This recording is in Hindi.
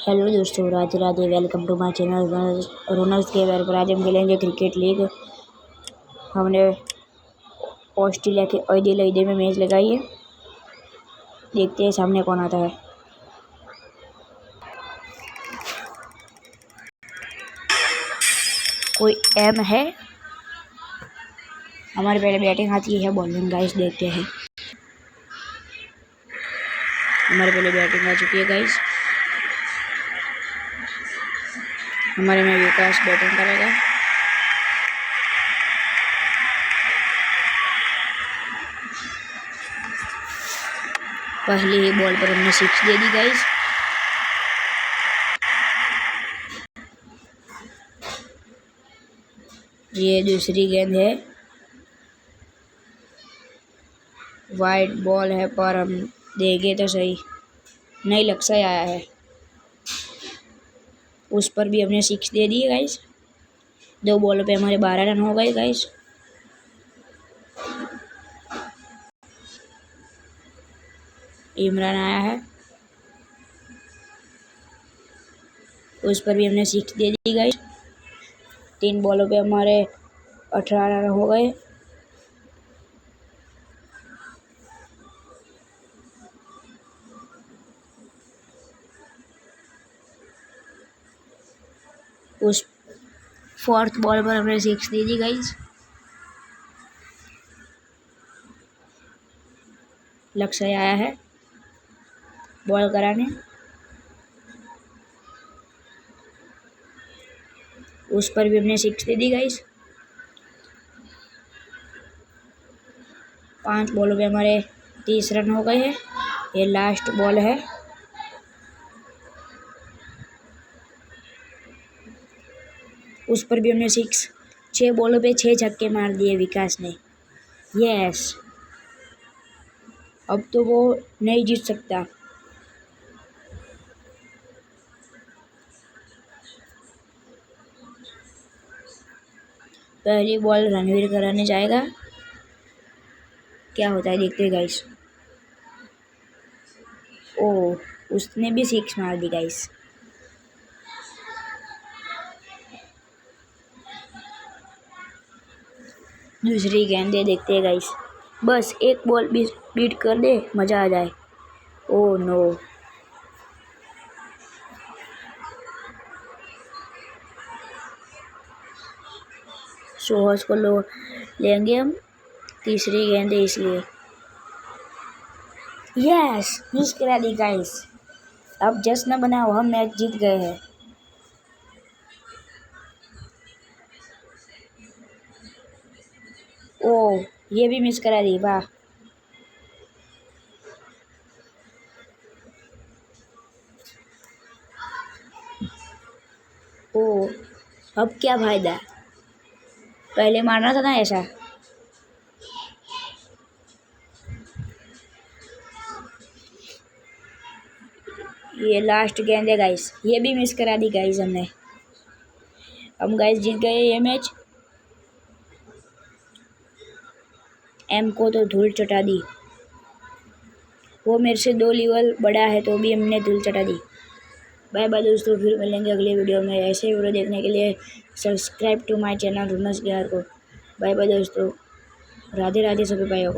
हेलो दोस्तों, Radhe Radhe. Welcome to my channel रोनल्स Gever पर। आज हम खेलेंगे क्रिकेट लीग। हमने ऑस्ट्रेलिया के एडिलेड में मैच लगाई है। देखते हैं सामने कौन आता है। कोई एम है। हमारे पहले बैटिंग आती है, बॉलिंग गाइस देखते हैं। हमारे पहले बैटिंग आ चुकी है गाइस। हमारे में विकास बैटिंग करेगा। पहली ही बॉल पर हमने 6 दे दी गाइस। ये दूसरी गेंद है, वाइड बॉल है, पर हम देंगे तो सही नहीं। लक्ष्य आया है, उस पर भी हमने 6 दे दिए गाइस। 2 बॉलों पे हमारे 12 रन हो गए गाइस। इमरान आया है, उस पर भी हमने 6 दे दी गाइस। 3 बॉलों पे हमारे 18 रन हो गए। उस 4th बॉल पर हमने 6 दे दी गाइस। लक्ष्य आया है बॉल कराने, उस पर भी हमने 6 दे दी गाइस। 5 बॉलों पे हमारे 30 रन हो गए हैं। ये लास्ट बॉल है। उस पर भी हमने 6 बॉलों पे 6 छक्के मार दिए विकास ने। यस, अब तो वो नहीं जीत सकता। पहली बॉल रणवीर कराने जाएगा, क्या होता है देखते हैं गाइस। ओ, उसने भी 6 मार दी गाइस। दूसरी गेंद देखते हैं गाइस। बस एक बॉल भी बीट कर दे, मजा आ जाए। ओ नो, सोहस को लो लेंगे हम। तीसरी गेंद है इसलिए। यस, मिस करा दी गाइस। अब जश्न बनाओ, हम मैच जीत गए हैं। ओ, ये भी मिस करा दी, वाह। ओ, अब क्या फायदा, पहले मारना था ना ऐसा। ये लास्ट गेंद है गाइस, ये भी मिस करा दी गाइस हमने। हम गाइस जीत गए ये मैच। एम को तो धूल चटा दी, वो मेरे से 2 लेवल बड़ा है तो भी हमने धूल चटा दी। बाय बाय दोस्तों, फिर मिलेंगे अगले वीडियो में। ऐसे वीडियो देखने के लिए सब्सक्राइब टू माय चैनल रोनल्स गेवर को। बाय बाय दोस्तों, राधे राधे सभी भाइयों को।